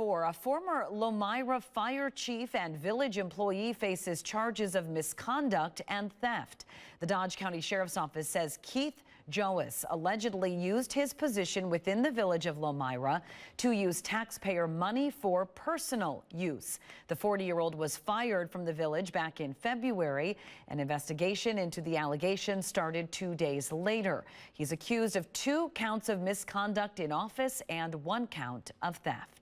4, a former Lomira fire chief and village employee faces charges of misconduct and theft. The Dodge County Sheriff's Office says Keith Joas allegedly used his position within the village of Lomira to use taxpayer money for personal use. The 40-year-old was fired from the village back in February. An investigation into the allegations started 2 days later. He's accused of 2 counts of misconduct in office and 1 count of theft.